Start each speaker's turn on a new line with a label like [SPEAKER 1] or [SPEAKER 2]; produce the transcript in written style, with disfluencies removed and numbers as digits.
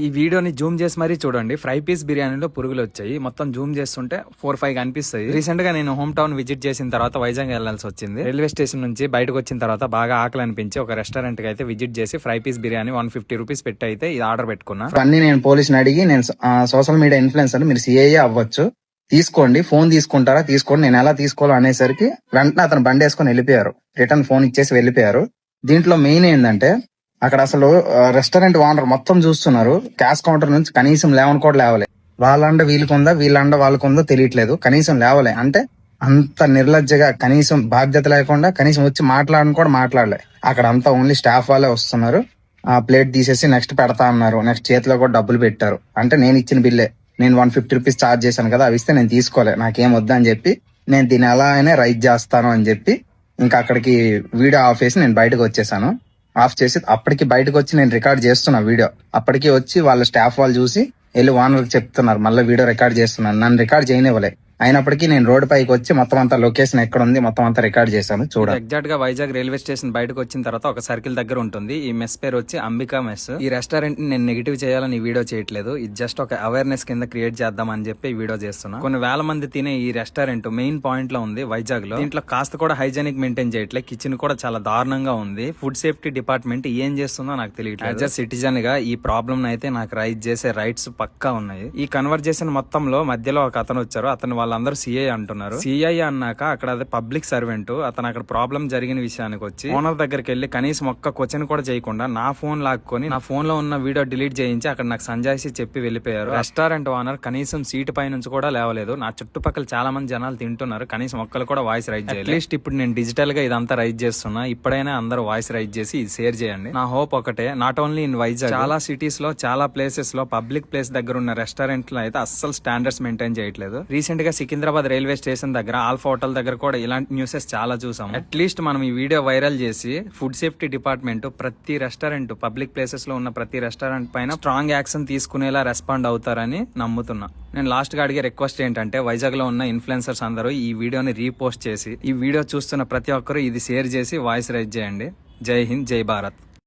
[SPEAKER 1] ఈ వీడియోని జూమ్ చేసి మరీ చూడండి. ఫ్రై పీస్ బిర్యానీలో పురుగులు వచ్చాయి. మొత్తం జూమ్ చేస్తుంటే 4-5 కనిపిస్తాయి. రీసెంట్ గా నేను హోమ్ టౌన్ విజిట్ చేసిన తర్వాత వైజాగ్ వెళ్లాల్సి వచ్చింది. రైల్వే స్టేషన్ నుంచి బయటకు వచ్చిన తర్వాత బాగా ఆకలి అనిపించి ఒక రెస్టారెంట్ కి అయితే విజిట్ చేసి ఫ్రై పీస్ బిర్యానీ 150 రూపీస్ పెట్టి అయితే ఇది ఆర్డర్ పెట్టుకున్నా.
[SPEAKER 2] అన్ని నేను పోలీసుని అడిగి, నేను సోషల్ మీడియా ఇన్ఫ్లుయెన్సర్, మీరు సిఐఏ అవ్వచ్చు, తీసుకోండి, ఫోన్ తీసుకుంటారా తీసుకోండి, నేను ఎలా తీసుకోవాలో అనేసరికి వెంటనే అతను బండి వేసుకొని వెళ్ళిపోయారు. రిటర్న్ ఫోన్ ఇచ్చేసి వెళ్ళిపోయారు. దీంట్లో మెయిన్ ఏంటంటే అక్కడ అసలు రెస్టారెంట్ ఓనర్ మొత్తం చూస్తున్నారు. క్యాష్ కౌంటర్ నుంచి కనీసం లేవని కూడా లేవలే. వాళ్ళండ వీళ్ళకుందా, వీళ్ళండ వాళ్ళకుందో తెలియట్లేదు, కనీసం లేవలే. అంటే అంత నిర్లజ్జగా, కనీసం బాధ్యత లేకుండా, కనీసం వచ్చి మాట్లాడని కూడా మాట్లాడలే. అక్కడ అంతా ఓన్లీ స్టాఫ్ వాళ్ళే వస్తున్నారు. ఆ ప్లేట్ తీసేసి నెక్స్ట్ పెడతా అన్నారు. నెక్స్ట్ చేతిలో కూడా డబ్బులు పెట్టారు. అంటే నేను ఇచ్చిన బిల్లే, నేను 150 రూపీస్ ఛార్జ్ చేశాను కదా, అవి ఇస్తే నేను తీసుకోలే, నాకేం వద్దని చెప్పి నేను దీన్ని ఎలా అయినా రైజ్ చేస్తాను అని చెప్పి ఇంకా అక్కడికి వీడియో ఆఫ్ చేసి నేను బయటకు వచ్చేసాను. ఆఫ్ చేసి అప్పటికి బయటకు వచ్చి నేను రికార్డ్ చేస్తున్నా వీడియో. అప్పటికి వచ్చి వాళ్ళ స్టాఫ్ వాళ్ళు చూసి వెళ్ళి ఓనర్కి చెప్తున్నారు మళ్ళీ వీడియో రికార్డ్ చేస్తున్నాను. నన్ను రికార్డ్ చేయనివ్వలే. అయినప్పటికీ నేను రోడ్ పైకి వచ్చి మొత్తం అంతా లొకేషన్ ఎక్కడ ఉంది మొత్తం అంతా రికార్డ్ చేశాను. చూడండి,
[SPEAKER 1] ఎగ్జాక్ట్ గా వైజాగ్ రైల్వే స్టేషన్ బయటకు వచ్చిన తర్వాత ఒక సర్కిల్ దగ్గర ఉంటుంది. ఈ మెస్ పేరు వచ్చి అంబికా మెస్. ఈ రెస్టారెంట్ ని నేను నెగిటివ్ చేయాలని ఈ వీడియో చేయట్లేదు. ఇది జస్ట్ ఒక అవేర్నెస్ కింద క్రియేట్ చేద్దాం అని చెప్పి ఈ వీడియో చేస్తున్నా. కొన్ని వేల మంది తినే ఈ రెస్టారెంట్ మెయిన్ పాయింట్ లో ఉంది వైజాగ్ లో. దీంట్లో కాస్త కూడా హైజెనిక్ మెయింటైన్ చేయట్లేదు. కిచెన్ కూడా చాలా దారుణంగా ఉంది. ఫుడ్ సేఫ్టీ డిపార్ట్మెంట్ ఏం చేస్తుందో నాకు తెలియట్లేదు. యాజ్ అ సిటిజన్ గా ఈ ప్రాబ్లమ్ అయితే నాకు రైజ్ చేసే రైట్స్ పక్కా ఉన్నాయి. ఈ కన్వర్జేషన్ మొత్తంలో మధ్యలో ఒక అతను వచ్చారు. అతను వాళ్ళందరూ సిఐ అంటున్నారు. సిఐ అన్నాక అక్కడ అది పబ్లిక్ సర్వెంట్. అతను అక్కడ ప్రాబ్లం జరిగిన విషయానికి వచ్చి ఓనర్ దగ్గరికి వెళ్లి కనీసం ఒక్క క్వశ్చన్ కూడా చేయకుండా నా ఫోన్ లాక్కొని నా ఫోన్ లో ఉన్న వీడియో డిలీట్ చేయించి అక్కడ నాకు సంజాయిసి చెప్పి వెళ్ళిపోయారు. రెస్టారెంట్ ఓనర్ కనీసం సీట్ పై నుంచి కూడా లేవలేదు. నా చుట్టుపక్కల చాలా మంది జనాలు తింటున్నారు, కనీసం ఒక్కరు కూడా వాయిస్ రైజ్ చేయలేదు. అట్లీస్ట్ ఇప్పుడు నేను డిజిటల్ గా ఇదంతా రైజ్ చేస్తున్నా. ఇప్పుడైనా అందరూ వాయిస్ రైజ్ చేసి ఇది షేర్ చేయండి. నా హోప్ ఒకటే, నాట్ ఓన్లీ ఇన్ వైజాగ్, చాలా సిటీస్ లో చాలా ప్లేసెస్ లో పబ్లిక్ ప్లేస్ దగ్గర ఉన్న రెస్టారెంట్ లో అయితే అస్సలు స్టాండర్డ్స్ మెయింటైన్ చేయట్లేదు. రీసెంట్ గా సికింద్రాబాద్ రైల్వే స్టేషన్ దగ్గర ఆల్ఫా హోటల్ దగ్గర కూడా ఇలాంటి న్యూసెస్ చాలా చూసాం. అట్లీస్ట్ మనం ఈ వీడియో వైరల్ చేసి ఫుడ్ సేఫ్టీ డిపార్ట్మెంట్ ప్రతి రెస్టారెంట్, పబ్లిక్ ప్లేసెస్ లో ఉన్న ప్రతి రెస్టారెంట్ పైన స్ట్రాంగ్ యాక్షన్ తీసుకునేలా రెస్పాండ్ అవుతారని నమ్ముతున్నా. నేను లాస్ట్ గా అడిగే రిక్వెస్ట్ ఏంటంటే వైజాగ్ లో ఉన్న ఇన్ఫ్లుయెన్సర్స్ అందరూ ఈ వీడియోని రీపోస్ట్ చేసి ఈ వీడియో చూస్తున్న ప్రతి ఒక్కరు ఇది షేర్ చేసి వాయిస్ రైజ్ చేయండి. జై హింద్, జై భారత్.